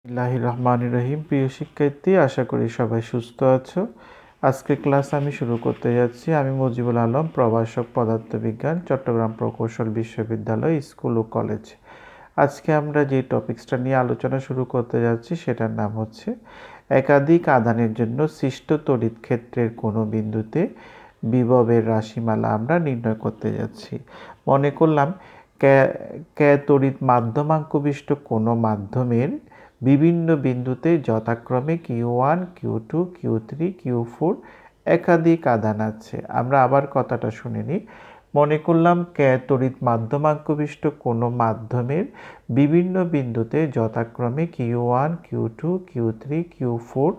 বিসমিল্লাহির রহমানির রহিম। প্রিয় শিক্ষার্থী, আশা করি সবাই সুস্থ আছো। আজকে ক্লাস আমি শুরু করতে যাচ্ছি। আমি মুজিবুল আলম, প্রভাষক পদার্থবিজ্ঞান, চট্টগ্রাম প্রকৌশল বিশ্ববিদ্যালয় স্কুল ও কলেজ। আজকে আমরা যে টপিকসটা নিয়ে আলোচনা শুরু করতে যাচ্ছি সেটার নাম হচ্ছে একাধিক আধানের জন্য সৃষ্ট তড়িৎ ক্ষেত্রের কোনো বিন্দুতে বিভবের রাশিমালা আমরা নির্ণয় করতে যাচ্ছি। মনে করলাম তড়িৎ মাধ্যমাঙ্কবিষ্ট কোনো মাধ্যমের বিভিন্ন বিন্দুতে যথাক্রমে Q1, Q2, Q3, Q4 একাধিক আধান আছে। আমরা আবার কথাটা শুনে নিই। মনে করলাম তড়িৎ মাধ্যমাঙ্কবিষ্ট কোনো মাধ্যমের বিভিন্ন বিন্দুতে যথাক্রমে Q1, Q2, Q3, Q4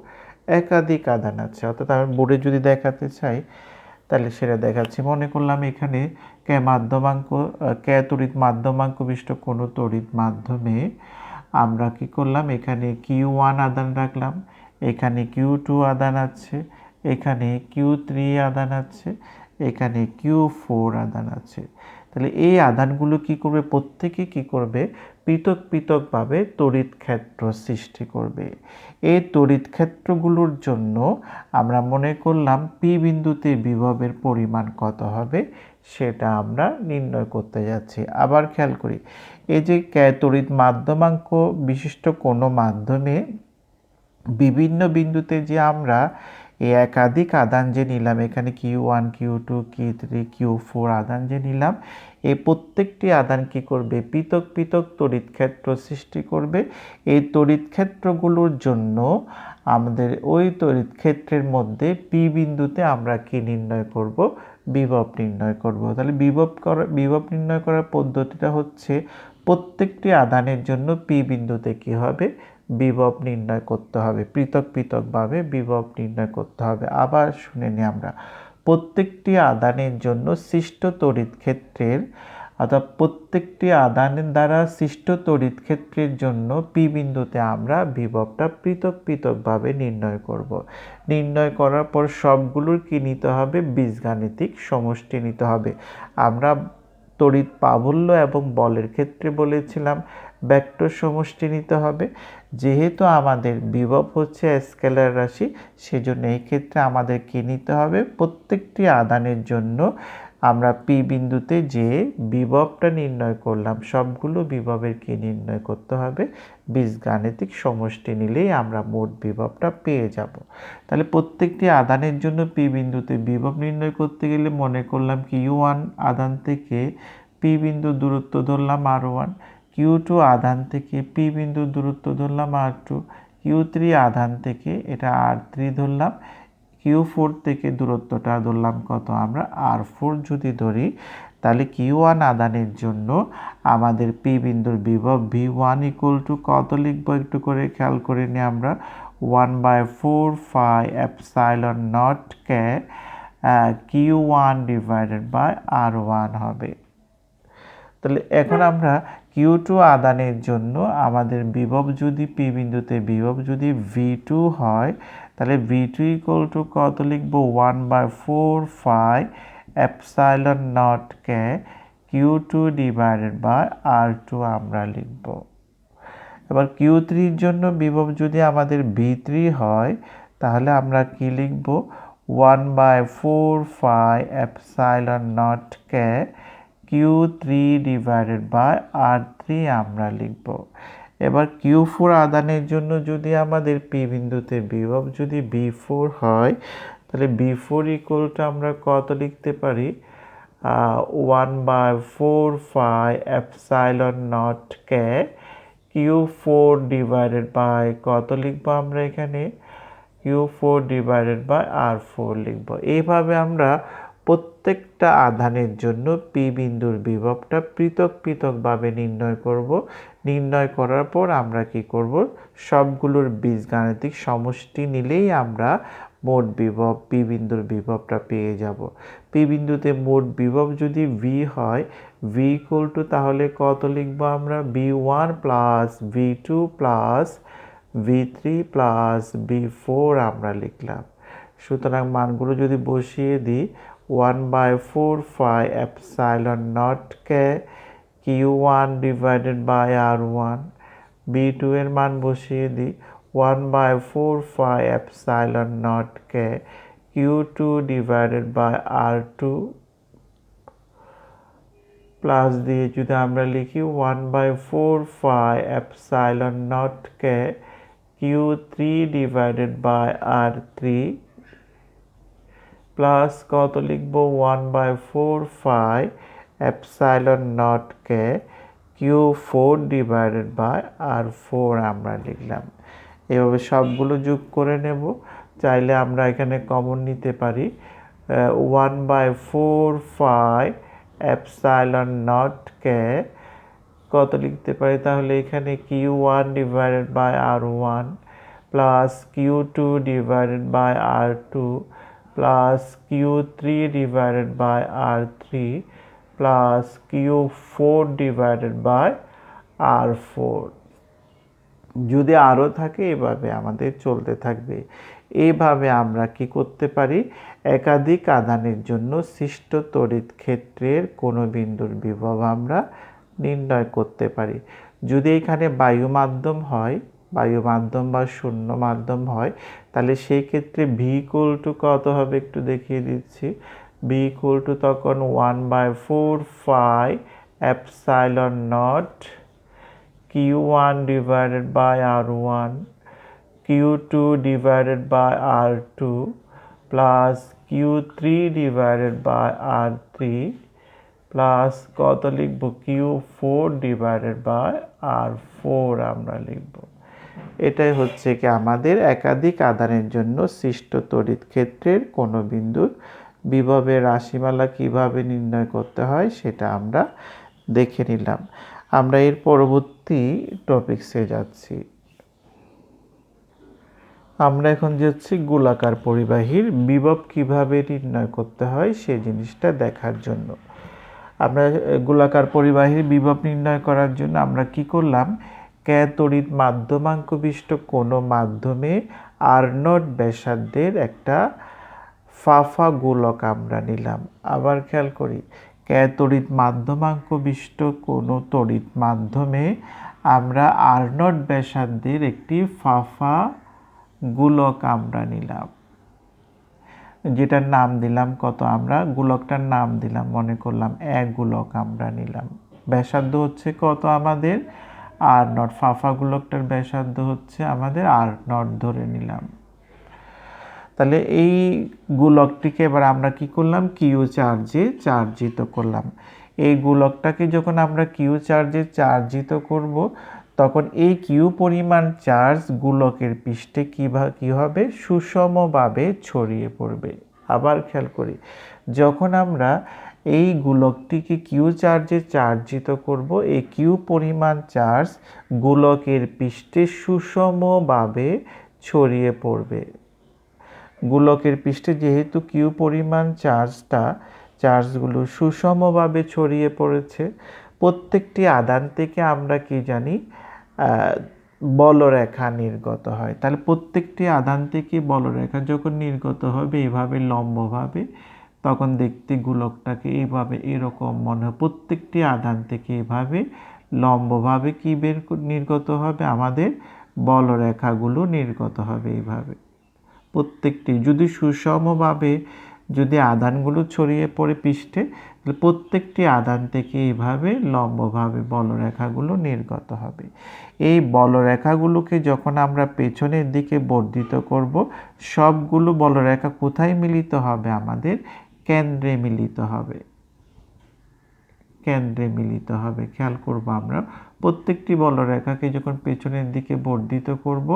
একাধিক আধান আছে। অর্থাৎ আমি বোর্ডে যদি দেখাতে চাই তাহলে সেটা দেখাচ্ছি। মনে করলাম এখানে তড়িৎ মাধ্যমাঙ্কবিষ্ট কোনো তড়িৎ মাধ্যমে আমরা কি করলাম, এখানে Q1 আধান রাখলাম, এখানে Q2 আধান আছে, এখানে Q3 আধান আছে, এখানে Q4 আধান আছে। তাহলে এই আধানগুলো কি করবে, প্রত্যেকে কি করবে, পৃথক পৃথকভাবে তড়িৎ ক্ষেত্র সৃষ্টি করবে। এই তড়িৎ ক্ষেত্রগুলোর জন্য আমরা মনে করলাম পি বিন্দুতে বিভবের পরিমাণ কত হবে সেটা আমরা নির্ণয় করতে যাচ্ছি। আবার খেয়াল করি, এই যে তড়িৎ মাধ্যমাঙ্ক বিশিষ্ট কোনো মাধ্যমে বিভিন্ন বিন্দুতে যে আমরা এই একাধিক আধান যে নিলাম, এখানে Q1, Q2, Q3, Q4 আধান যে নিলাম, এই প্রত্যেকটি আধান কি করবে, পৃথক পৃথক তড়িৎ ক্ষেত্র সৃষ্টি করবে। এই তড়িৎ ক্ষেত্রগুলোর জন্য আমাদের ওই তড়িৎ ক্ষেত্রের মধ্যে পি বিন্দুতে আমরা কি নির্ণয় করব, বিভব নির্ণয় করব। তাহলে বিভব নির্ণয় করার পদ্ধতিটা হচ্ছে প্রত্যেকটি আধানের জন্য পি বিন্দুতে কি হবে, বিভব নির্ণয় করতে হবে, পৃথক পৃথকভাবে বিভব নির্ণয় করতে হবে। আবার শুনে নিই আমরা, প্রত্যেকটি আধানের জন্য সৃষ্ট তড়িৎ ক্ষেত্রের অর্থাৎ প্রত্যেকটি আধানের দ্বারা সৃষ্ট তড়িৎ ক্ষেত্রের জন্য পি বিন্দুতে আমরা বিভবটা পৃথক পৃথকভাবে নির্ণয় করব। নির্ণয় করার পর সবগুলোর কি নিতে হবে, বীজগাণিতিক সমষ্টি নিতে হবে। আমরা তড়িৎ প্রাবল্য এবং বলের ক্ষেত্রে বলেছিলাম ভেক্টর সমষ্টি নিতে হবে। যেহেতু আমাদের বিভব হচ্ছে স্কেলার রাশি, সেজন্য এই ক্ষেত্রে আমাদের কি নিতে হবে, প্রত্যেকটি আধানের জন্য আমরা পি বিন্দুতে যে বিভবটা নির্ণয় করলাম সবগুলো বিভবের কি নির্ণয় করতে হবে, বীজগাণিতিক সমষ্টি নিলেই আমরা মোট বিভবটা পেয়ে যাব। তাহলে প্রত্যেকটি আধানের জন্য পি বিন্দুতে বিভব নির্ণয় করতে গেলে মনে করলাম Q1 আধান থেকে পি বিন্দুর দূরত্ব ধরলাম R1, Q2 আধান থেকে পি বিন্দুর দূরত্ব ধরলাম R2, Q3 আধান থেকে এটা R3 ধরলাম, Q4 থেকে দূরত্বটা ধরলাম কত, আমরা R4 যদি ধরি, তাহলে Q1 আধানের জন্য আমাদের পি বিন্দুর বিভব V1 ইকুয়াল টু কত লিখবো একটু করে খেয়াল করে নিই আমরা, 1/4 phi epsilon naught k Q1 divided by R1 হবে। তাহলে এখন আমরা Q2 আধানের জন্য আমাদের বিভব যদি পি বিন্দুতে বিভব যদি V2 হয়, তাহলে V2 ইকুয়াল টু কত লিখবো, 1/4 phi epsilon naught k Q2 divided by R2 আমরা লিখব। এবার Q3 জন্য বিভব যদি আমাদের V3 হয়, তাহলে আমরা কি লিখব, 1/4 phi epsilon naught k Q3 divided by R3 আমরা লিখব। এবার Q4 আধানের জন্য যদি আমাদের পি বিন্দুতে বিভব যদি B4 হয়, তাহলে B4 ইকুয়াল টু আমরা কত লিখতে পারি, 1/4 phi epsilon naught k Q4 divided by কত লিখবো আমরা এখানে, Q4 ডিভাইডেড বাই R4 লিখব। এইভাবে আমরা প্রত্যেকটা আধানের জন্য পি বিন্দুর বিভবটা পৃথক পৃথকভাবে নির্ণয় করব। নির্ণয় করার পর আমরা কি করব, সবগুলোর বীজগাণিতিক সমষ্টি নিলেই আমরা মোট বিভব পি বিন্দুর বিভবটা পেয়ে যাব। পি বিন্দুতে মোট বিভব যদি V হয়, V ইকুয়াল টু তাহলে কত লিখবো আমরা, V1 plus V2 plus V3 plus V4 আমরা লিখলাম। সুতরাং মানগুলো যদি বসিয়ে দিই, 1/4 phi epsilon naught k Q1 divided by R1 B2 এর মান বসিয়ে দিই 1/4πε0কে Q2 divided by R2 plus দিয়ে যদি আমরা লিখি 1/4πε0কে Q3 divided by R3 plus কত লিখব 1/4πε0কে Q4 ডিভাইডেড বাই R4 আমরা লিখলাম। এভাবে সবগুলো যোগ করে নেব। চাইলে আমরা এখানে কমন নিতে পারি 1/4πε0কে কত লিখতে পারি তাহলে এখানে Q1 divided by R1 plus Q2 divided by R2 plus Q3 divided by R3 plus Q4 divided by R4। যদি আরও থাকে এভাবে আমাদের চলতে থাকবে। এইভাবে আমরা কি করতে পারি একাধিক আধানের জন্য সৃষ্ট তড়িৎ ক্ষেত্রের কোনো বিন্দুর বিভব আমরা নির্ণয় করতে পারি। যদি এখানে বায়ু মাধ্যম হয়, বায়ু মাধ্যম বা শূন্য মাধ্যম হয়, তাহলে সেই ক্ষেত্রে ভি ইকুয়াল টু কত হবে একটু দেখিয়ে দিচ্ছি। ভি ইকুয়াল টু তখন 1/4πε0 Q1 divided by R1 Q2 divided by R2 plus Q3 divided by R3 plus কত লিখব Q4 ডিভাইডেড বাই R4 আমরা লিখব। এটাই হচ্ছে কি আমাদের একাধিক আধানের জন্য সৃষ্ট তড়িৎ ক্ষেত্রের কোনো বিন্দুর বিভবের রাশিমালা কিভাবে নির্ণয় করতে হয় সেটা আমরা দেখে নিলাম। আমরা এর পরবর্তী টপিকসে যাচ্ছি। আমরা এখন যাচ্ছি গোলাকার পরিবাহীর বিভব কিভাবে নির্ণয় করতে হয় সেই জিনিসটা দেখার জন্য। আমরা গোলাকার পরিবাহীর বিভব নির্ণয় করার জন্য আমরা কি করলাম, তড়িৎ মাধ্যমাঙ্ক বিশিষ্ট কোনো মাধ্যমে R0 ব্যাসার্ধের একটা ফাফা গোলক আমরা নিলাম। আবার খেয়াল করি, তড়িৎ মাধ্যমাঙ্ক বিশিষ্ট কোনো তড়িৎ মাধ্যমে আমরা R0 ব্যাসার্ধের একটি ফাফা গোলক আমরা নিলাম, যেটার নাম দিলাম কত, আমরা গোলকটার নাম দিলাম মনে করলাম এক গোলক আমরা নিলাম। ব্যাসার্ধ হচ্ছে কত আমাদের R0, ফাফা গোলকটার ব্যাসার্ধ হচ্ছে আমাদের R0 ধরে নিলাম। তাহলে এই গোলকটিকে এবার আমরা কি করলাম, কিউ চার্জে চার্জিত করলাম। এই গোলকটাকে যখন আমরা কিউ চার্জে চার্জিত করব তখন এই কিউ পরিমাণ চার্জ গোলকের পৃষ্ঠে কী হবে, সুষমভাবে ছড়িয়ে পড়বে। আবার খেয়াল করি, যখন আমরা এই গোলকটিকে কিউ চার্জে চার্জিত করব, এই কিউ পরিমাণ চার্জ গোলকের পৃষ্ঠে সুষমভাবে ছড়িয়ে পড়বে। গোলকের পৃষ্ঠে যেহেতু কিউ পরিমাণ চার্জগুলো সুষমভাবে ছড়িয়ে পড়েছে, প্রত্যেকটি আধান থেকে আমরা কি জানি বলরেখা নির্গত হয়। তাহলে প্রত্যেকটি আধান থেকে বলরেখা যখন নির্গত হবে এইভাবে লম্বভাবে, তখন দেখতে গোলকটাকে এইভাবে এরকম মনে হয়। প্রত্যেকটি আধান থেকে এভাবে লম্বভাবে কি নির্গত হবে, আমাদের বলরেখাগুলো নির্গত হবে এইভাবে। প্রত্যেকটি যদি সুষমভাবে যদি আধানগুলো ছড়িয়ে পড়ে পৃষ্ঠে, তাহলে প্রত্যেকটি আধান থেকে এইভাবে লম্বভাবে বলরেখাগুলো নির্গত হবে। এই বলরেখাগুলোকে যখন আমরা পেছনের দিকে বর্ধিত করব, সবগুলো বলরেখা কোথায় মিলিত হবে, আমাদের কেন্দ্রে মিলিত হবে। কেন্দ্রে মিলিত হবে। খেয়াল করব আমরা প্রত্যেকটি বলরেখাকে যখন পেছনের দিকে বর্ধিত করব,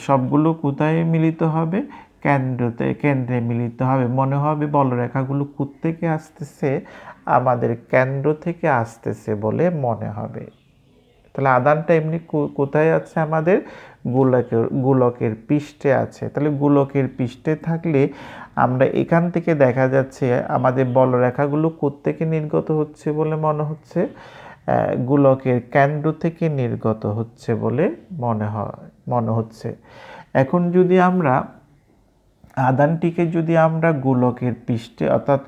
সবগুলো কোথায় মিলিত হবে, কেন্দ্রে মিলিত হবে। মনে হবে বলরেখাগুলো কোত্থেকে আসতেছে, আমাদের কেন্দ্র থেকে আসতেছে বলে মনে হবে। তাহলে আধানটা এমনি কোথায় আছে, আমাদের গোলকের পৃষ্ঠে আছে। তাহলে গোলকের পৃষ্ঠে থাকলে আমরা এখান থেকে দেখা যাচ্ছে আমাদের বলরেখাগুলো কোত্থেকে নির্গত হচ্ছে বলে মনে হচ্ছে, গোলকের কেন্দ্র থেকে নির্গত হচ্ছে বলে মনে হচ্ছে। এখন যদি আমরা আধানটিকে যদি আমরা গোলকের পৃষ্ঠে, অর্থাৎ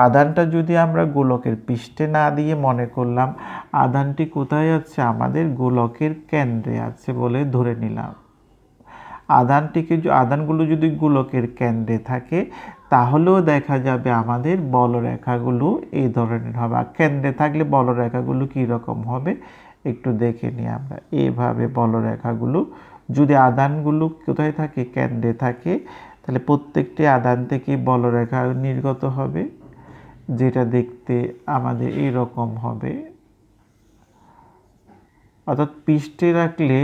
আধানটা যদি আমরা গোলকের পৃষ্ঠে না দিয়ে মনে করলাম আধানটি কোথায় আছে, আমাদের গোলকের কেন্দ্রে আছে বলে ধরে নিলাম। আধানগুলো যদি গোলকের কেন্দ্রে থাকে তাহলেও দেখা যাবে আমাদের বলরেখাগুলো এই ধরনের হবে। আর কেন্দ্রে থাকলে বলরেখাগুলো কীরকম হবে একটু দেখে নিই আমরা। এইভাবে বলরেখাগুলো, যদি আধানগুলো কোথায় থাকে, কেন্দ্রে থাকে, তাহলে প্রত্যেকটি আধান থেকে বলরেখা নির্গত হবে, যেটা দেখতে আমাদের এরকম হবে। অর্থাৎ পৃষ্ঠে রাখলে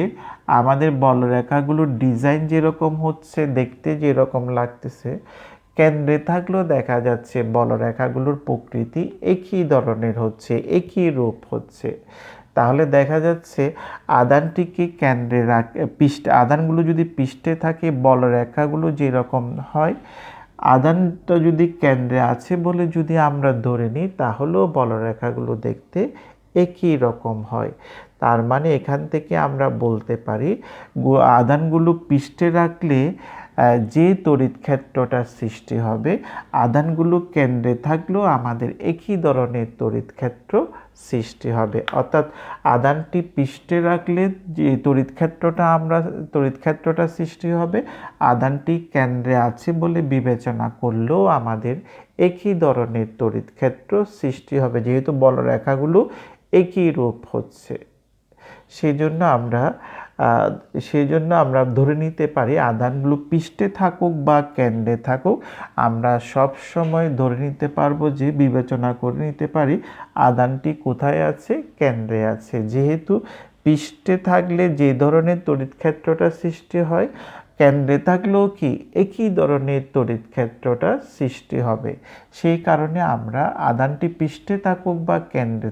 আমাদের বলরেখাগুলোর ডিজাইন যেরকম হচ্ছে, দেখতে যেরকম লাগতেছে, কেন্দ্রে থাকলেও দেখা যাচ্ছে বলরেখাগুলোর প্রকৃতি একই ধরনের হচ্ছে, একই রূপ হচ্ছে। তাহলে দেখা যাচ্ছে আধানটিকে কেন্দ্রে আধানগুলো যদি পৃষ্ঠে থাকে বলরেখাগুলো যেরকম হয়, আধানটা যদি কেন্দ্রে আছে বলে যদি আমরা ধরে নিই তাহলেও বলরেখাগুলো দেখতে একই রকম হয়। তার মানে এখান থেকে আমরা বলতে পারি আধানগুলো পৃষ্ঠে রাখলে যে তড়িৎ ক্ষেত্রটা সৃষ্টি হবে, আধানগুলো কেন্দ্রে থাকলেও আমাদের একই ধরনের তড়িৎ ক্ষেত্র সৃষ্টি হবে। অর্থাৎ আধানটি পৃষ্ঠে রাখলে যে তড়িৎ ক্ষেত্রটা সৃষ্টি হবে, আধানটি কেন্দ্রে আছে বলে বিবেচনা করলেও আমাদের একই ধরনের তড়িৎ ক্ষেত্র সৃষ্টি হবে, যেহেতু বলরেখাগুলো একই রূপ হচ্ছে। সেই জন্য আমরা ধরে নিতে পারি আধানগুলো পৃষ্ঠে থাকুক বা কেন্দ্রে থাকুক, আমরা সব সময় ধরে নিতে পারবো যে, বিবেচনা করে নিতে পারি আধানটি কোথায় আছে, কেন্দ্রে আছে। যেহেতু পৃষ্ঠে থাকলে যে ধরনের তড়িৎ ক্ষেত্রটা সৃষ্টি হয়, কেন্দ্রে থাকলেও কি একই ধরনের তড়িৎ ক্ষেত্রটা সৃষ্টি হবে। সেই কারণে আমরা আধানটি পৃষ্ঠে থাকুক বা কেন্দ্রে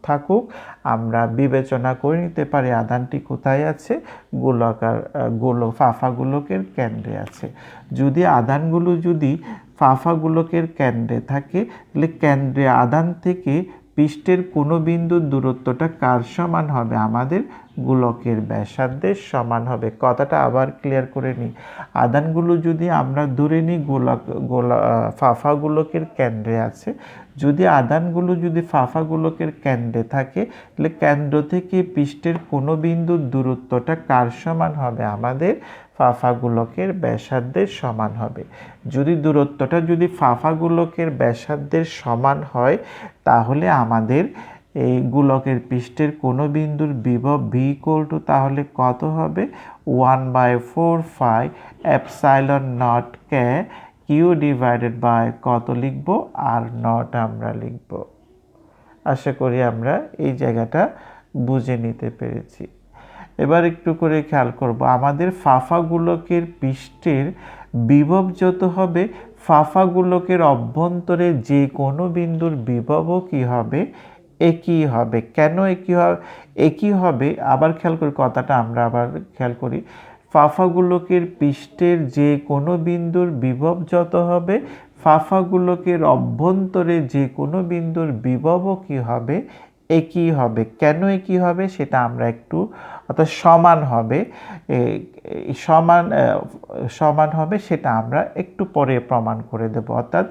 থাকুক আমরা বিবেচনা করে নিতে পারি আধানটি কোথায় আছে, ফাফা গোলকের কেন্দ্রে আছে। যদি আধানগুলো ফাফা গোলকের কেন্দ্রে থাকে, তাহলে কেন্দ্রে আধান থেকে পৃষ্ঠের কোনো বিন্দুর দূরত্বটা কার সমান হবে, আমাদের গোলকের ব্যাসার্ধের সমান হবে। কথাটা আবার ক্লিয়ার করে নিই। আধানগুলো যদি আমরা ধরে নিই ফাফা গোলকের কেন্দ্রে আছে, যদি আধানগুলো ফাফা গোলকের কেন্দ্রে থাকে, তাহলে কেন্দ্র থেকে পৃষ্ঠের কোনো বিন্দুর দূরত্বটা কার সমান হবে, আমাদের ফাফা গোলকের ব্যাসার্ধের সমান হবে। যদি দূরত্বটা ফাফা গোলকের ব্যাসার্ধের সমান হয়, তাহলে আমাদের এই গোলকের পৃষ্ঠের কোনো বিন্দুর বিভব v = তাহলে কত হবে, 1/4 epsilon naught k q divided by কত লিখব, r0 আমরা লিখব। আশা করি আমরা এই জায়গাটা বুঝে নিতে পেরেছি। এবার একটু করে খেয়াল করব, আমাদের ফাফা গোলকের পৃষ্ঠের বিভব যত হবে, ফাফা গোলকের অভ্যন্তরে যে কোনো বিন্দুর বিভবও কি হবে, একই হবে। কেন একই হবে আবার খেয়াল করি, কথাটা আমরা আবার খেয়াল করি। ফাফা গোলকের পৃষ্ঠের যে কোনো বিন্দুর বিভব যত হবে, ফাফা গোলকের অভ্যন্তরে যে কোনো বিন্দুর বিভবও কি হবে, একই হবে। কেন একই হবে সেটা আমরা একটু, অর্থাৎ সমান হবে সেটা আমরা একটু পরে প্রমাণ করে দেব। অর্থাৎ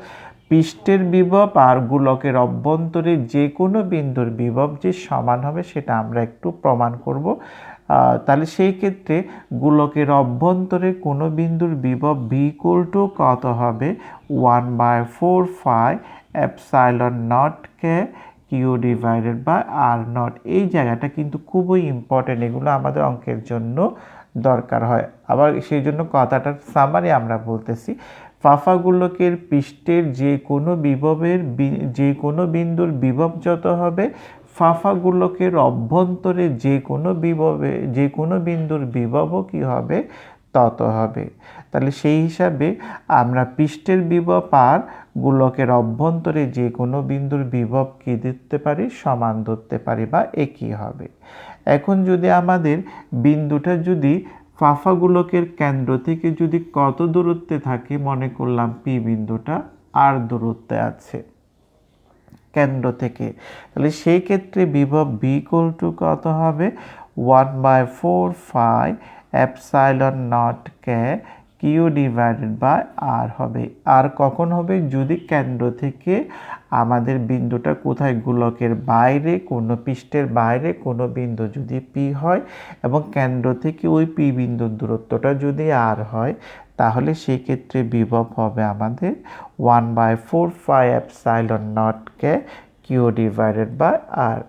পৃষ্ঠের বিভব আর গোলকের অভ্যন্তরে যে কোনো বিন্দুর বিভব যে সমান হবে সেটা আমরা একটু প্রমাণ করব। তাহলে সেই ক্ষেত্রে গোলকের অভ্যন্তরে কোনো বিন্দুর বিভব v = কত হবে, 1/4 epsilon naught k q divided by r0। এই জায়গাটা কিন্তু খুবই ইম্পর্টেন্ট, এগুলো আমাদের অঙ্কের জন্য দরকার হয়। আবার সেই জন্য কথাটার সামারি আমরা বলতেছি, ফাফা গোলকের পৃষ্ঠের যে কোনো বিন্দুর বিভব যত হবে, ফাফা গোলকের অভ্যন্তরে যে কোনো বিন্দুর বিভবও কি হবে, তত হবে। তাহলে সেই হিসাবে আমরা পৃষ্ঠের বিভব আর গোলকের অভ্যন্তরে যে কোনো বিন্দুর বিভব কি ধরতে পারি, সমান ধরতে পারি বা একই হবে। এখন যদি আমাদের বিন্দুটা ফাফা গোলকের কেন্দ্র থেকে কত দূরত্বে থাকে, মনে করলাম পি বিন্দুটা আর দূরত্বে আছে কেন্দ্র থেকে, তাহলে সেই ক্ষেত্রে বিভব v = কত হবে, 1/4 epsilon naught k q q divided by r হবে। আর কখন হবে? যদি কেন্দ্র থেকে আমাদের বিন্দুটা কোথায়, গোলকের বাইরে, কোনো পৃষ্ঠের বাইরে কোনো বিন্দু যদি পি হয় এবং কেন্দ্র থেকে ওই পি বিন্দুর দূরত্বটা যদি আর হয়, তাহলে সেই ক্ষেত্রে বিভব হবে আমাদের 1/4 epsilon naught k q divided by r.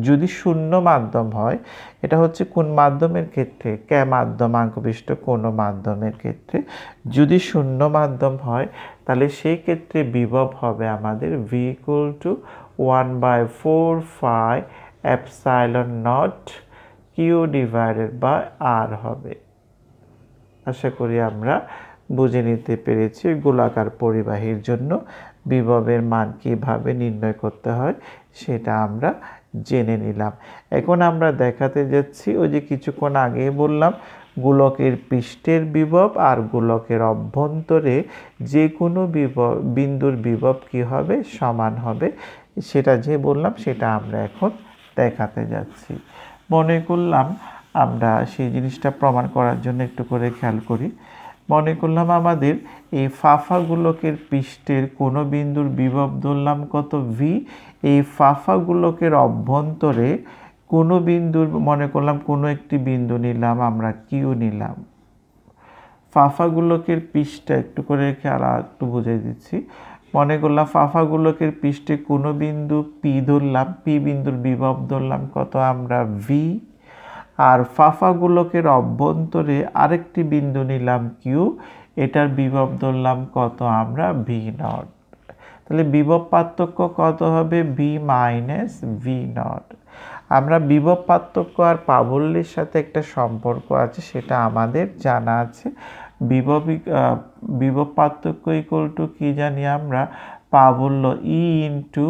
যদি শূন্য মাধ্যম হয়, এটা হচ্ছে কোন মাধ্যমের ক্ষেত্রে? কে মাধ্যমাঙ্ক বিশিষ্ট কোনো মাধ্যমের ক্ষেত্রে। যদি শূন্য মাধ্যম হয়, তাহলে সেই ক্ষেত্রে বিভব হবে আমাদের v equal to 1/4 epsilon naught Q divided by r হবে। আশা করি আমরা বুঝে নিতে পেরেছি গোলাকার পরিবাহীর জন্য বিভবের মান কীভাবে নির্ণয় করতে হয় সেটা আমরা জেনে নিলাম। এখন আমরা দেখাতে যাচ্ছি ওই যে কিছুক্ষণ আগেই বললাম গোলকের পৃষ্ঠের বিভব আর গোলকের অভ্যন্তরে যে কোনো বিন্দুর বিভব কী হবে? সমান হবে। সেটা যে বললাম সেটা আমরা এখন দেখাতে যাচ্ছি। মনে করলাম আমরা সেই জিনিসটা প্রমাণ করার জন্য একটু করে খেয়াল করি। মনে করলাম আমাদের এই ফাফা গোলকের পৃষ্ঠের কোনো বিন্দুর বিভব ধরলাম কত? ভি। এই ফাফা গোলকের অভ্যন্তরে কোনো বিন্দুর, মনে করলাম কোনো একটি বিন্দু নিলাম আমরা, কিউ নিলাম। ফাফা গোলকের পৃষ্ঠটা একটু করে খেয়াল একটু বুঝিয়ে দিচ্ছি। মনে করলাম ফাফা গোলকের পৃষ্ঠে কোনো বিন্দু পি ধরলাম, পি বিন্দুর বিভব ধরলাম কত আমরা? ভি। আর ফাফা গোলকের অভ্যন্তরে আরেকটি বিন্দু নিলাম কিউ, এটার বিভব ধরলাম কত আমরা? V naught. তাহলে বিভব পার্থক্য কত হবে? V minus v naught. আমরা বিভব পার্থক্য আর প্রাবল্যের সাথে একটা সম্পর্ক আছে, সেটা আমাদের জানা আছে। বিভব পার্থক্য ইকুয়াল টু কি জানি আমরা? প্রাবল্য ই ইন্টু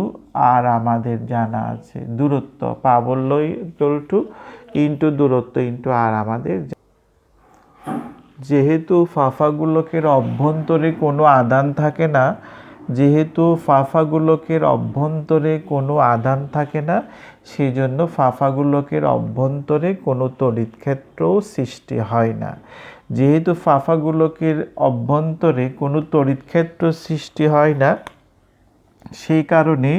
আর আমাদের জানা আছে দূরত্ব। প্রাবল্য ইকুয়াল টু ইন্টু দূরত্ব ইন্টু আর আমাদের। যেহেতু ফাফা গোলকের অভ্যন্তরে কোনো আধান থাকে না, সেই জন্য ফাফা গোলকের অভ্যন্তরে কোনো তড়িৎ ক্ষেত্রও সৃষ্টি হয় না। যেহেতু ফাফা গোলকের অভ্যন্তরে কোনো তড়িৎ ক্ষেত্র সৃষ্টি হয় না, সেই কারণে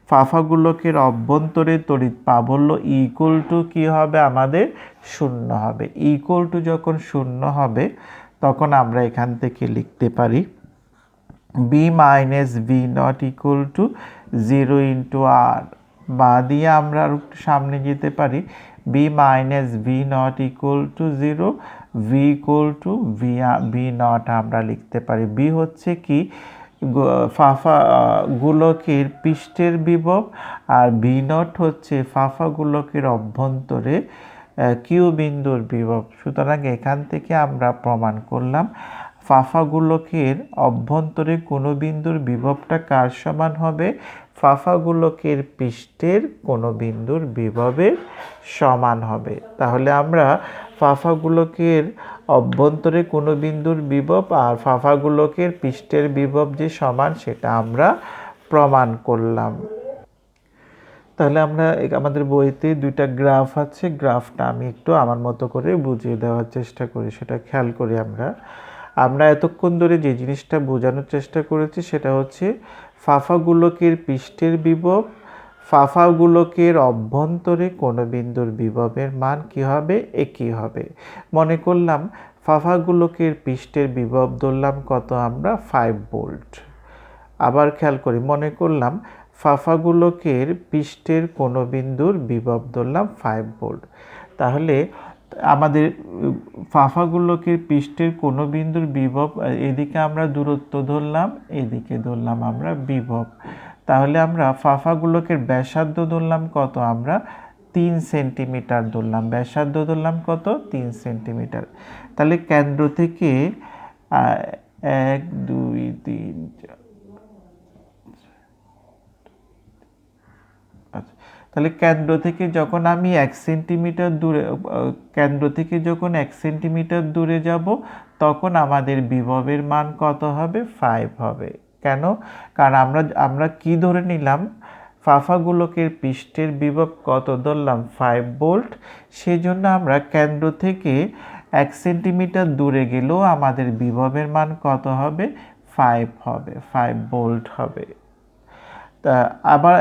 ফাফা গোলকের অভ্যন্তরে তড়িৎ প্রাবল্য ইকুয়াল টু কী হবে আমাদের? শূন্য হবে। ইকুয়াল টু যখন শূন্য হবে তখন আমরা এখান থেকে লিখতে পারি b minus v naught equal to 0 into r. বা দিয়ে আমরা আর একটু সামনে যেতে পারি, b minus v naught equal to 0, v equal to v naught আমরা লিখতে পারি। বি হচ্ছে কি? ফাফা গোলকের পৃষ্ঠের বিভব, আর ভি নট হচ্ছে ফাফা গোলকের অভ্যন্তরে কিউ বিন্দুর বিভব। সুতরাং এখান থেকে আমরা প্রমাণ করলাম ফাফা গোলকের অভ্যন্তরে কোনো বিন্দুর বিভবটা কার সমান হবে? ফাফা গোলকের পৃষ্ঠের কোনো বিন্দুর বিভবের সমান হবে। তাহলে আমরা ফাফা গোলকের অভ্যন্তরে কোনো বিন্দুর বিভব আর ফাফা গোলকের পৃষ্ঠের বিভব যে সমান সেটা আমরা প্রমাণ করলাম। তাহলে আমরা আমাদের বইতে দুইটা গ্রাফ আছে, গ্রাফটা আমি একটু আমার মতো করে বুঝিয়ে দেওয়ার চেষ্টা করি, সেটা খেয়াল করি। আমরা এতক্ষণ ধরে যে জিনিসটা বোঝানোর চেষ্টা করেছি সেটা হচ্ছে ফাফা গোলকের পৃষ্ঠের বিভব, ফাফা গোলকের অভ্যন্তরে কোনো বিন্দুর বিভবের মান কী হবে? একই হবে। মনে করলাম ফাফা গোলকের পৃষ্ঠের বিভব ধরলাম কত আমরা? 5 ভোল্ট। আবার খেয়াল করি, মনে করলাম ফাফা গোলকের পৃষ্ঠের কোনো বিন্দুর বিভব ধরলাম 5 ভোল্ট। তাহলে আমাদের ফাফা গোলকের পৃষ্ঠের কোনো বিন্দুর বিভব, এদিকে আমরা দূরত্ব ধরলাম, এদিকে ধরলাম আমরা বিভব। তাহলে আমরা ফাফা গোলকের ব্যাসার্ধ ধরলাম কত আমরা? 3 সেন্টিমিটার ধরলাম। ব্যাসার্ধ ধরলাম কত? 3 সেন্টিমিটার। তাহলে কেন্দ্র থেকে 1 2 3 4, তাহলে কেন্দ্র থেকে যখন আমি 1 সেন্টিমিটার দূরে যাব তখন আমাদের বিভবের মান কত হবে? 5 হবে। কেন? কারণ আমরা কি ধরে নিলাম? ফাফা গোলকের পৃষ্ঠের বিভব কত ধরলাম? 5 ভোল্ট। সেই জন্য আমরা কেন্দ্র থেকে 1 সেন্টিমিটার দূরে গেলেও আমাদের বিভবের মান কত হবে? 5 হবে, 5 ভোল্ট হবে। তা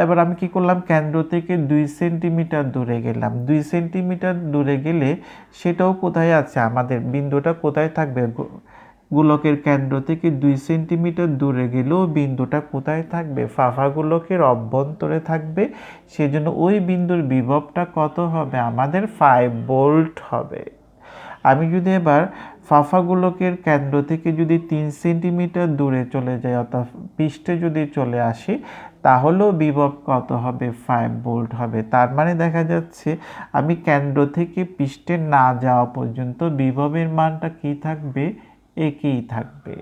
এবার আমি কি করলাম, কেন্দ্র থেকে 2 সেন্টিমিটার দূরে গেলাম। 2 সেন্টিমিটার দূরে গেলে সেটাও কোথায় আছে, আমাদের বিন্দুটা কোথায় থাকবে? গোলকের কেন্দ্র থেকে 2 সেন্টিমিটার দূরে গেলেও বিন্দুটা কোথায় থাকবে? ফাফা গোলকের অভ্যন্তরে থাকবে। সেজন্য ওই বিন্দুর বিভবটা কত হবে? আমাদের 5 ভোল্ট হবে। আমি যদি এবার ফাফা গোলকের কেন্দ্র থেকে যদি 3 সেন্টিমিটার দূরে চলে যাই, অর্থাৎ পৃষ্ঠে যদি চলে আসি, তাহলেও বিভব কত হবে? 5 ভোল্ট হবে। তার মানে দেখা যাচ্ছে আমি কেন্দ্র থেকে পৃষ্ঠে না যাওয়া পর্যন্ত বিভবের মানটা কি থাকবে? একই থাকবে।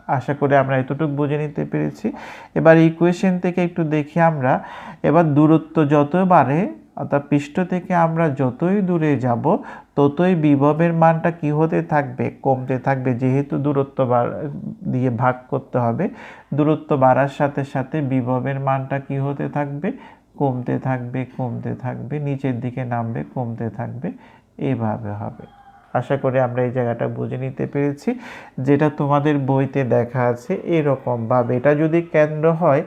আশা করি আমরা এতটুকু বুঝে নিতে পেরেছি। এবার ইকুয়েশন থেকে একটু দেখি আমরা, এবার দূরত্ব যত বাড়ে, অর্থাৎ পৃষ্ঠ থেকে আমরা যতই দূরে যাব ততই বিভবের মানটা কি হতে থাকবে? কমতে থাকবে। যেহেতু দূরত্ব দিয়ে ভাগ করতে হবে, দূরত্ব বাড়ার সাথে সাথে বিভবের মানটা কি হতে থাকবে? কমতে থাকবে, কমতে থাকবে, নিচের দিকে নামবে, কমতে থাকবে, এইভাবে হবে। আশা করি আমরা এই জায়গাটা বুঝে নিতে পেরেছি। যেটা তোমাদের বইতে দেখা আছে এরকমভাবে, এটা যদি কেন্দ্র হয়,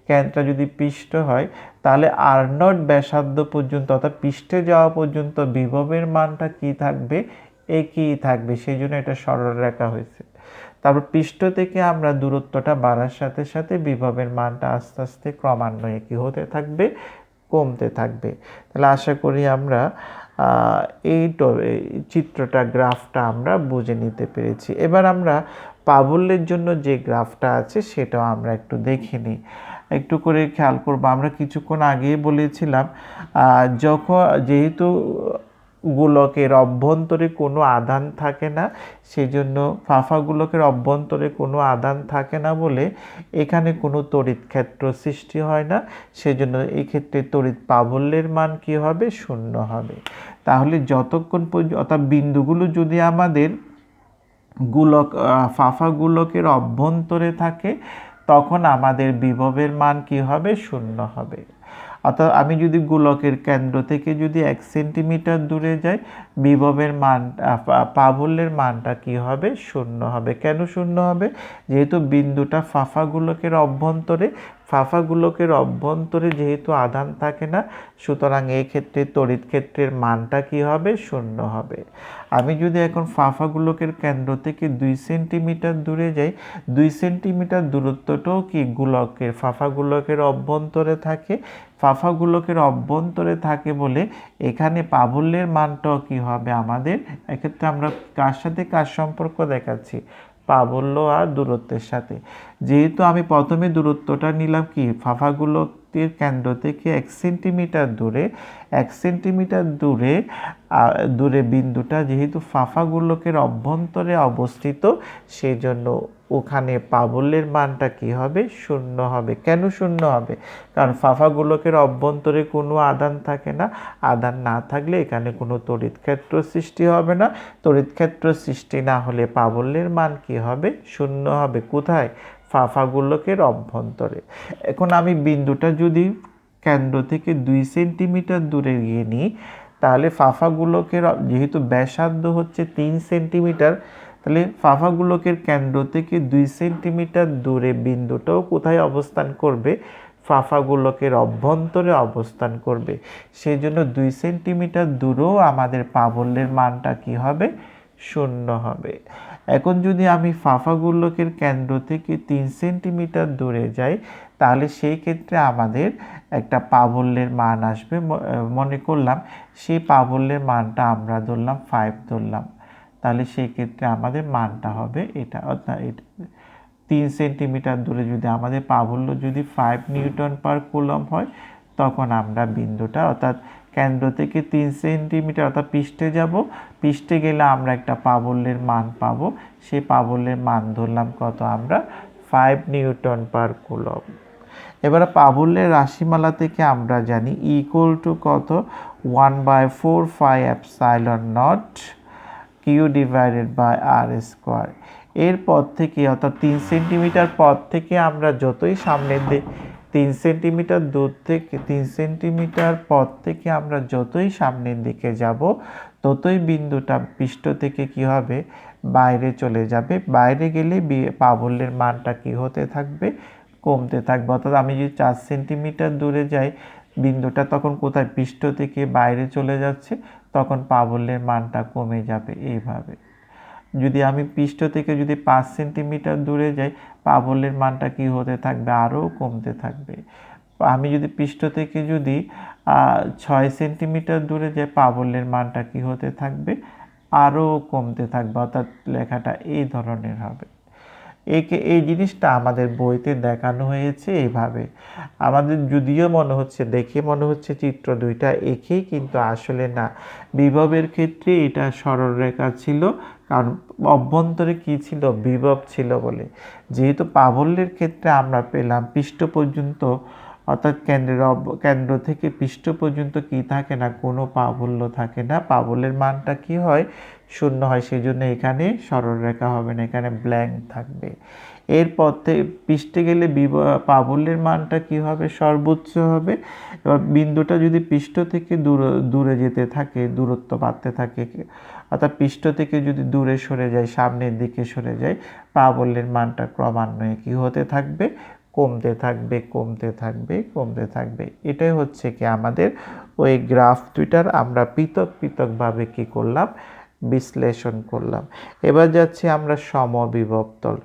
কেন্দ্রটা যদি পৃষ্ঠ হয়, তাহলে R0 ব্যাসার্ধ পর্যন্ত, অর্থাৎ পৃষ্ঠে যাওয়া পর্যন্ত বিভবের মানটা কি থাকবে? একই থাকবে। সেই জন্য এটা সরল রেখা হয়েছে। তারপর পৃষ্ঠ থেকে আমরা দূরত্বটা বাড়ার সাথে সাথে বিভবের মানটা আস্তে আস্তে ক্রমান্বয়ে কি হতে থাকবে? কমতে থাকবে। তাহলে আশা করি আমরা এই চিত্রটা, গ্রাফটা আমরা বুঝে নিতে পেরেছি। এবার আমরা প্রাবল্যের জন্য যে গ্রাফটা আছে সেটাও আমরা একটু দেখে নিই। একটু করে খেয়াল করবো, আমরা কিছুক্ষণ আগেই বলেছিলাম যেহেতু গোলকের অভ্যন্তরে কোনো আধান থাকে না, সেজন্য ফাফা গোলকের অভ্যন্তরে কোনো আধান থাকে না বলে এখানে কোনো তড়িৎ ক্ষেত্র সৃষ্টি হয় না। সেজন্য এই ক্ষেত্রে তড়িৎ প্রাবল্যের মান কি হবে? 0 হবে। তাহলে যতক্ষণ পর্যন্ত, অর্থাৎ বিন্দুগুলো যদি আমাদের ফাফা গোলকের অভ্যন্তরে থাকে, তখন আমাদের বিভবের মান কি হবে? 0 হবে। অর্থাৎ আমি যদি গোলকের কেন্দ্র থেকে যদি 1 সেন্টিমিটার দূরে যাই, বিভবের মান, প্রাবল্যের মানটা কি হবে? 0 হবে। কেন 0 হবে? যেহেতু বিন্দুটা ফাফা গোলকের অভ্যন্তরে, ফাফা গোলকের অভ্যন্তরে যেহেতু আধান থাকে না, সুতরাং এই ক্ষেত্রে তড়িৎ ক্ষেত্রের মানটা কি হবে? 0 হবে। আমি যদি এখন ফাফা গোলকের কেন্দ্র থেকে 2 সেন্টিমিটার দূরে যাই, 2 সেন্টিমিটার দূরত্বটাও কি ফাফা গোলকের অভ্যন্তরে থাকে। ফাফা গোলকের অভ্যন্তরে থাকে বলে এখানে প্রাবল্যের মানটাও কি হবে আমাদের? এক্ষেত্রে আমরা কার সাথে কার সম্পর্ক দেখাচ্ছি? প্রাবল্য আর দূরত্বের সাথে। যেহেতু আমি প্রথমে দূরত্বটা নিলাম কি, ফাফা গোলকের কেন্দ্র থেকে 1 সেন্টিমিটার দূরে, 1 সেন্টিমিটার দূরে বিন্দুটা যেহেতু ফাফা গোলকের অভ্যন্তরে অবস্থিত, সেজন্য ওখানে প্রাবল্যের মানটা কি হবে? 0 হবে। কেন 0 হবে? কারণ ফাফা গোলকের অভ্যন্তরে কোনো আধান থাকে না। আধান না থাকলে এখানে কোনো তড়িৎ ক্ষেত্র সৃষ্টি হবে না। তড়িৎ ক্ষেত্র সৃষ্টি না হলে প্রাবল্যের মান কি হবে? 0 হবে। কোথায়? ফাফা গোলকের অভ্যন্তরে। এখন আমি বিন্দুটা যদি কেন্দ্র থেকে 2 সেন্টিমিটার দূরে গিয়ে নিই, তাহলে ফাফা গোলকের যেহেতু ব্যাসার্ধ হচ্ছে 3 সেন্টিমিটার, তাহলে ফাফা গোলকের কেন্দ্র থেকে 2 সেন্টিমিটার দূরে বিন্দুটাও কোথায় অবস্থান করবে? ফাফা গোলকের অভ্যন্তরে অবস্থান করবে। সেই জন্য 2 সেন্টিমিটার দূরেও আমাদের প্রাবল্যের মানটা কি হবে? 0 হবে। এখন যদি আমি ফাফা গোলকের কেন্দ্র থেকে 3 সেন্টিমিটার দূরে যাই, তাহলে সেই ক্ষেত্রে আমাদের একটা প্রাবল্যের মান আসবে। মনে করলাম সেই প্রাবল্যের মানটা আমরা ধরলাম 5 ধরলাম। তাহলে সেই ক্ষেত্রে আমাদের মানটা হবে এটা, অর্থাৎ 3 সেন্টিমিটার দূরে যদি আমাদের প্রাবল্য যদি 5 নিউটন পার কুলম্ব হয়, তখন আমরা বিন্দুটা, অর্থাৎ কেন্দ্র থেকে 3 সেন্টিমিটার, অর্থাৎ পৃষ্ঠে যাব, পৃষ্ঠে গেলে আমরা একটা প্রাবল্যের মান পাবো। সেই প্রাবল্যের মান ধরলাম কত? আমরা 5 নিউটন পার কুলম্ব। এবারে প্রাবল্যের রাশিমালা থেকে আমরা জানি ইকুয়াল টু কত? 1/4 pi epsilon naught Q divided by R square. এরপর থেকে, অর্থাৎ 3 সেন্টিমিটার পর থেকে আমরা যতই সামনের দিকে, 3 সেন্টিমিটার দূর থেকে, 3 সেন্টিমিটার পর থেকে আমরা যতই সামনের দিকে যাব, ততই বিন্দুটা পৃষ্ঠ থেকে কি হবে, বাইরে চলে যাবে। বাইরে গেলে প্রাবল্যের মানটা কি হতে থাকবে, কমতে থাকবে। অর্থাৎ আমি যদি 4 সেন্টিমিটার দূরে যাই, বিন্দুটা তখন কোথায়, পৃষ্ঠ থেকে বাইরে চলে যাচ্ছে, তখন প্রাবল্যের মানটা কমে যাবে এইভাবে। যদি আমি পৃষ্ঠ থেকে যদি 5 সেন্টিমিটার দূরে যাই, প্রাবল্যের মানটা কি হতে থাকবে, আরও কমতে থাকবে। আমি যদি পৃষ্ঠ থেকে যদি 6 সেন্টিমিটার দূরে যাই, প্রাবল্যের মানটা কি হতে থাকবে, আরও কমতে থাকবে। অর্থাৎ লেখাটা এই ধরনের হবে। এই জিনিসটা আমাদের বইতে দেখানো হয়েছে এইভাবে। আমাদের যদিও মনে হচ্ছে, দেখে মনে হচ্ছে চিত্র দুইটা একেই, কিন্তু আসলে না। বিভবের ক্ষেত্রে এটা সরলরেখা ছিল, কারণ অভ্যন্তরে কি ছিল, বিভব ছিল বলে। যেহেতু প্রাবল্যের ক্ষেত্রে আমরা পেলাম পৃষ্ঠ পর্যন্ত, অর্থাৎ কেন্দ্র থেকে পৃষ্ঠ পর্যন্ত কি থাকে না, কোনো প্রাবল্য থাকে না। প্রাবল্যের মানটা কি হয়, 0 হয়। সেই জন্য এখানে সরলরেখা হবে না, এখানে ব্ল্যাঙ্ক থাকবে। এরপর থেকে পৃষ্ঠে গেলে প্রাবল্যের মানটা কি হবে, সর্বোচ্চ হবে। এবার বিন্দুটা যদি পৃষ্ঠ থেকে দূরে যেতে থাকে, দূরত্ব বাড়তে থাকে, অর্থাৎ পৃষ্ঠ থেকে যদি দূরে সরে যায়, সামনের দিকে সরে যায়, প্রাবল্যের মানটা ক্রমান্বয়ে কি হতে থাকবে, কমতে থাকবে, কমতে থাকবে, কমতে থাকবে। এটাই হচ্ছে কি আমাদের ওই গ্রাফ দুইটার আমরা পৃথক পৃথকভাবে কি করলাম, বিশ্লেষণ করলাম। এবার যাচ্ছি আমরা সমবিভব তল।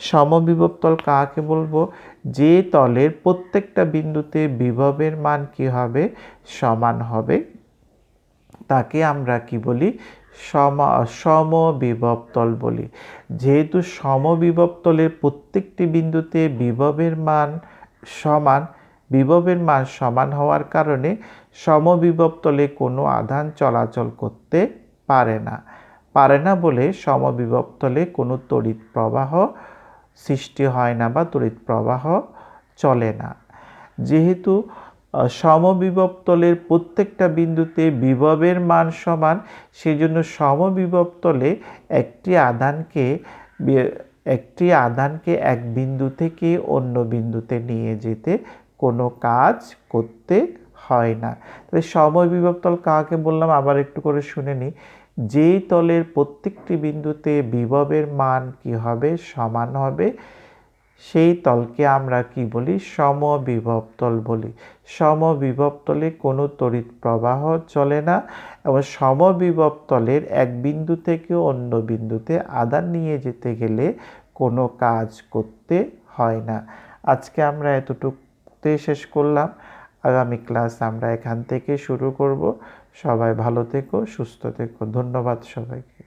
সমবিভব তল কাকে বলবো, যে তলের প্রত্যেকটা বিন্দুতে বিভবের মান কি হবে, সমান হবে, তাকে আমরা কি বলি, সমবিভব তল বলি। যেহেতু সমবিভব তলের প্রত্যেকটি বিন্দুতে বিভবের মান সমান, বিভবের মান সমান হওয়ার কারণে সমবিভব তলে কোনো আধান চলাচল করতে পারে না বলে সমবিভব তলে কোনো তড়িৎ প্রবাহ সৃষ্টি হয় না বা তড়িৎ প্রবাহ চলে না। যেহেতু সমবিভব তলের প্রত্যেকটা বিন্দুতে বিভবের মান সমান, সেজন্য সমবিভব তলে একটি আধানকে এক বিন্দু থেকে অন্য বিন্দুতে নিয়ে যেতে কোনো কাজ করতে হয় না। তাহলে সমবিভব তল কাকে বললাম, আবার একটু করে শুনে নিই। যেই তলের প্রত্যেকটি বিন্দুতে বিভবের মান কি হবে, সমান হবে, সেই তলকে আমরা কি বলি, সমবিভব তল বলি। সমবিভব তলে কোনো তড়িৎ প্রবাহ চলে না, এবং সমবিভব তলের এক বিন্দু থেকে অন্য বিন্দুতে আধান নিয়ে যেতে গেলে কোনো কাজ করতে হয় না। আজকে আমরা এতটুকুতে শেষ করলাম। আগামী ক্লাস আমরা এখান থেকে শুরু করব। সবাই ভালো থেকো, সুস্থ থেকো। ধন্যবাদ সবাইকে।